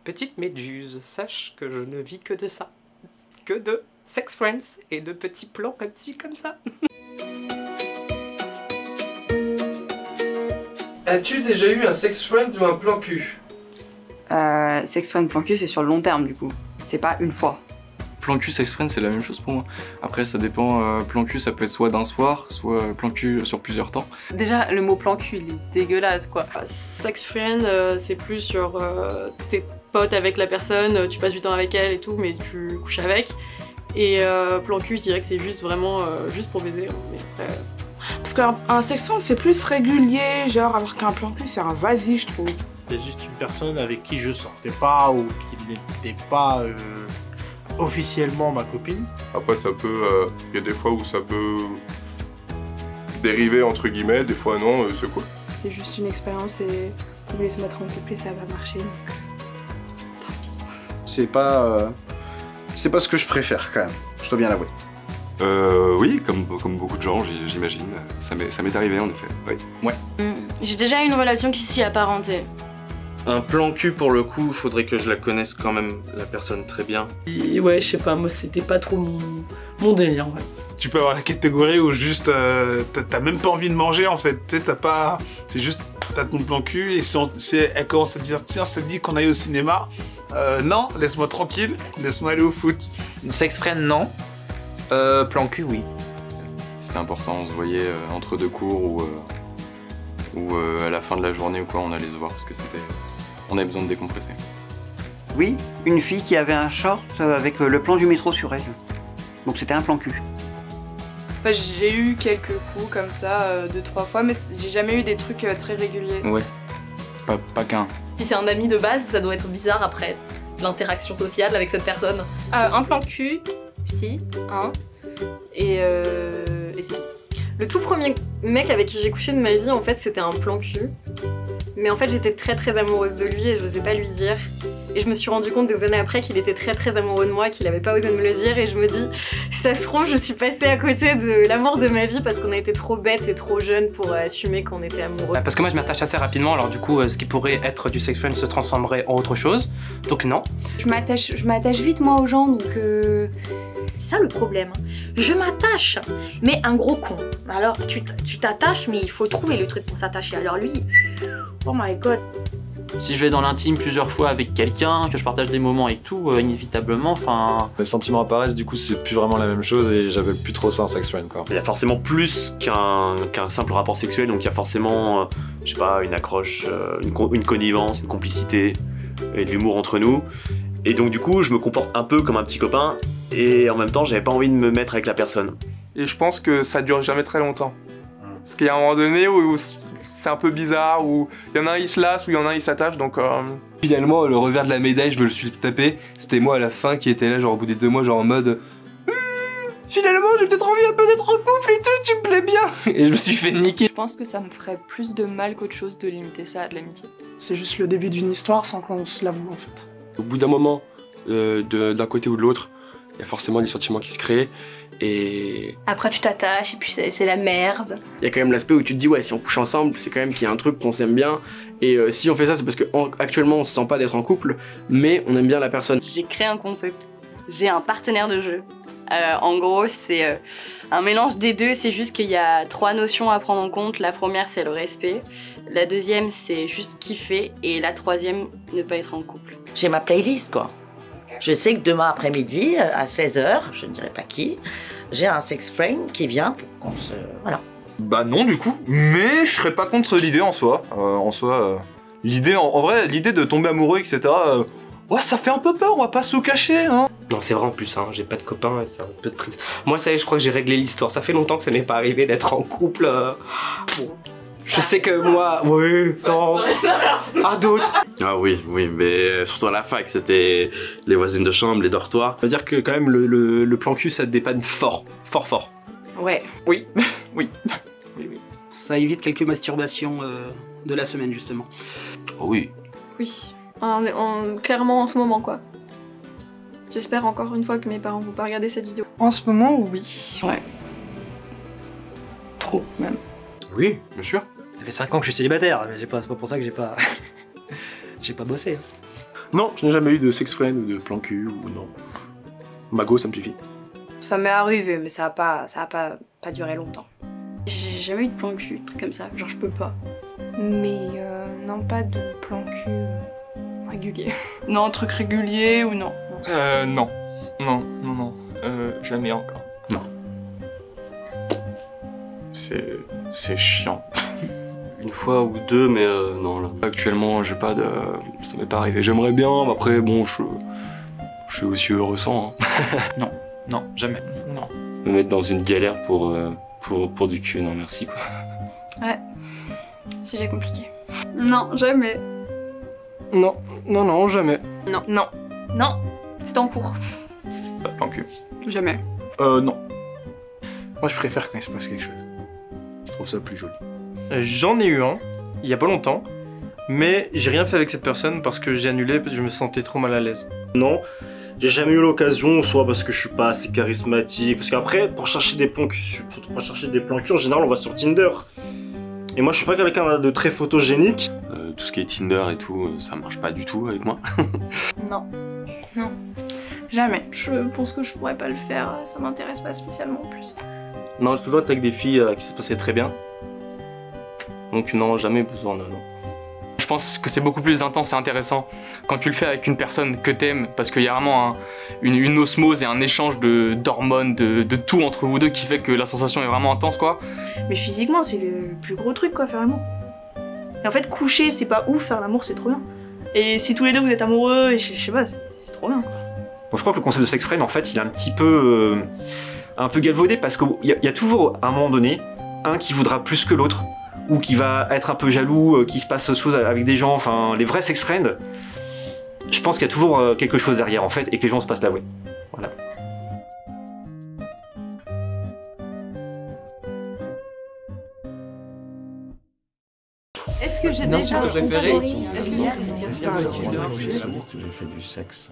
Petite méduse, sache que je ne vis que de ça. Que de sex friends et de petits plans petits comme ça. As-tu déjà eu un sex friend ou un plan cul? Sex friend, plan cul, c'est sur le long terme du coup. C'est pas une fois. Plan cul, sex friend, c'est la même chose pour moi. Après, ça dépend. Plan cul, ça peut être soit d'un soir, soit plan cul sur plusieurs temps. Déjà, le mot plan cul, il est dégueulasse quoi. Sex friend, c'est plus sur tes potes avec la personne, tu passes du temps avec elle et tout, mais tu couches avec. Et plan cul, je dirais que c'est juste vraiment juste pour baiser. Mais après, parce qu'un sex friend c'est plus régulier, genre, alors qu'un plan cul c'est un vas-y, je trouve. C'est juste une personne avec qui je sortais pas ou qui n'était pas officiellement ma copine. Après ça peut, y a des fois où ça peut dériver entre guillemets, des fois non, c'est cool. C'était juste une expérience et on voulait se mettre en couple et ça va marcher donc tant pis. C'est pas ce que je préfère quand même, je dois bien l'avouer. Oui, comme beaucoup de gens, j'imagine. Ça m'est arrivé en effet. Oui. Ouais. j'ai déjà eu une relation qui s'y apparentait. Un plan cul pour le coup, faudrait que je la connaisse quand même, la personne très bien. Et ouais, je sais pas, moi c'était pas trop mon délire, ouais. Tu peux avoir la catégorie où juste t'as même pas envie de manger en fait, tu sais, t'as pas... C'est juste, t'as ton plan cul et elle commence à te dire, tiens, ça te dit qu'on aille au cinéma? Non, laisse-moi tranquille, laisse-moi aller au foot. Une sex friend, non. Plan cul, oui. C'était important, on se voyait entre deux cours ou à la fin de la journée ou quoi, on allait se voir parce que on avait besoin de décompresser. Oui, une fille qui avait un short avec le plan du métro sur elle. Donc c'était un plan cul. Enfin, j'ai eu quelques coups comme ça, 2-3 fois, mais j'ai jamais eu des trucs très réguliers. Ouais, pas qu'un. Si c'est un ami de base, ça doit être bizarre après l'interaction sociale avec cette personne. Un plan cul, si, un, et si. Le tout premier mec avec qui j'ai couché de ma vie, en fait, c'était un plan cul. Mais en fait, j'étais très amoureuse de lui et j'osais pas lui dire. Et je me suis rendu compte des années après qu'il était très amoureux de moi, qu'il avait pas osé me le dire. Et je me dis, si ça se trouve, je suis passée à côté de l'amour de ma vie parce qu'on a été trop bêtes et trop jeunes pour assumer qu'on était amoureux. Parce que moi je m'attache assez rapidement, alors du coup ce qui pourrait être du sex friend se transformerait en autre chose. Donc non. Je m'attache vite moi aux gens donc C'est ça le problème. Je m'attache, mais un gros con. Alors tu t'attaches, mais il faut trouver le truc pour s'attacher. Alors lui, oh my god. Si je vais dans l'intime plusieurs fois avec quelqu'un, que je partage des moments et tout, inévitablement, enfin... Les sentiments apparaissent, du coup c'est plus vraiment la même chose et j'avais plus trop ça en sex friend quoi. Il y a forcément plus qu'un simple rapport sexuel, donc il y a forcément, je sais pas, une accroche, une connivence, une complicité et de l'humour entre nous. Et donc du coup, je me comporte un peu comme un petit copain et en même temps, j'avais pas envie de me mettre avec la personne. Et je pense que ça dure jamais très longtemps. Parce qu'il y a un moment donné où c'est un peu bizarre, où il y en a un il se lasse, où il y en a un il s'attache, donc... Finalement, le revers de la médaille, je me le suis tapé, c'était moi à la fin qui était là, genre au bout des 2 mois, genre en mode... Finalement, j'ai peut-être envie un peu d'être en couple et tout, tu me plais bien. Et je me suis fait niquer. Je pense que ça me ferait plus de mal qu'autre chose de limiter ça à de l'amitié. C'est juste le début d'une histoire sans qu'on se l'avoue en fait. Au bout d'un moment, d'un côté ou de l'autre, il y a forcément des sentiments qui se créent et... Après tu t'attaches et puis c'est la merde. Il y a quand même l'aspect où tu te dis ouais si on couche ensemble c'est quand même qu'il y a un truc qu'on s'aime bien et si on fait ça c'est parce qu'actuellement on se sent pas d'être en couple mais on aime bien la personne. J'ai créé un concept, j'ai un partenaire de jeu. En gros c'est un mélange des deux, c'est juste qu'il y a 3 notions à prendre en compte. La première c'est le respect, la deuxième c'est juste kiffer et la troisième ne pas être en couple. J'ai ma playlist quoi. Je sais que demain après-midi, à 16 h, je ne dirai pas qui, j'ai un sex friend qui vient pour qu'on se... Voilà. Bah non du coup, mais je serais pas contre l'idée en soi. L'idée, en vrai, l'idée de tomber amoureux, etc. Ouais, ça fait un peu peur, on va pas se le cacher, hein. Non, c'est vrai en plus, hein, j'ai pas de copain et c'est un peu triste. Moi, ça y est, je crois que j'ai réglé l'histoire. Ça fait longtemps que ça m'est pas arrivé d'être en couple. Bon. Je sais que moi, oui, non, à d'autres. Ah oui, mais surtout à la fac, c'était les voisines de chambre, les dortoirs. Ça veut dire que quand même le plan cul ça te dépanne fort. Ouais. Oui, oui. Ça évite quelques masturbations de la semaine justement. Oh oui. Oui, clairement en ce moment quoi. J'espère encore une fois que mes parents vont pas regarder cette vidéo. En ce moment, oui. Ouais. Trop même. Oui, bien sûr. Ça fait 5 ans que je suis célibataire, mais c'est pas pour ça que j'ai pas... j'ai pas bossé. Non, je n'ai jamais eu de sex friend ou de plan cul ou non. Mago, ça me suffit. Ça m'est arrivé, mais ça a pas duré longtemps. J'ai jamais eu de plan cul, truc comme ça, genre je peux pas. Mais non, pas de plan cul régulier. Non, truc régulier ou non? Non. Non. Jamais encore. Non. C'est chiant. Une fois ou deux, mais non là. Actuellement, j'ai pas de... ça m'est pas arrivé. J'aimerais bien, mais après, bon, je suis aussi heureux sans. Hein. Non, jamais. Non. Me mettre dans une galère pour du cul, non merci quoi. Ouais, sujet compliqué. Non, jamais. Non, jamais. Non, c'est en cours. Pas de plan cul. Jamais. Non. Moi, je préfère quand il se passe quelque chose. Je trouve ça plus joli. J'en ai eu un, il y a pas longtemps, mais j'ai rien fait avec cette personne parce que j'ai annulé parce que je me sentais trop mal à l'aise. Non, j'ai jamais eu l'occasion, soit parce que je suis pas assez charismatique, parce qu'après, pour chercher des plans cul, en général, on va sur Tinder. Et moi, je suis pas quelqu'un de très photogénique. Tout ce qui est Tinder et tout, ça marche pas du tout avec moi. Non. Jamais. Je pense que je pourrais pas le faire, ça m'intéresse pas spécialement en plus. Non, j'ai toujours été avec des filles qui se passaient très bien. Donc non, jamais besoin de... Non. Je pense que c'est beaucoup plus intense et intéressant quand tu le fais avec une personne que t'aimes, parce qu'il y a vraiment une osmose et un échange d'hormones, de tout entre vous deux qui fait que la sensation est vraiment intense, quoi. Mais physiquement, c'est le plus gros truc, quoi, faire l'amour. Et en fait, coucher, c'est pas ouf, faire l'amour, c'est trop bien. Et si tous les deux vous êtes amoureux, et je sais pas, c'est trop bien, quoi. Bon, je crois que le concept de sex friend, en fait, il est un petit peu galvaudé parce qu'il y a toujours, à un moment donné, un qui voudra plus que l'autre, ou qui va être un peu jaloux, qui se passe autre chose avec des gens, enfin, les vrais sex friends, je pense qu'il y a toujours quelque chose derrière, en fait, et que les gens se passent l'avouer. Voilà. Est-ce que j'ai Bien déjà sûr, un préféré. favori? Est-ce que J'ai fait du sexe.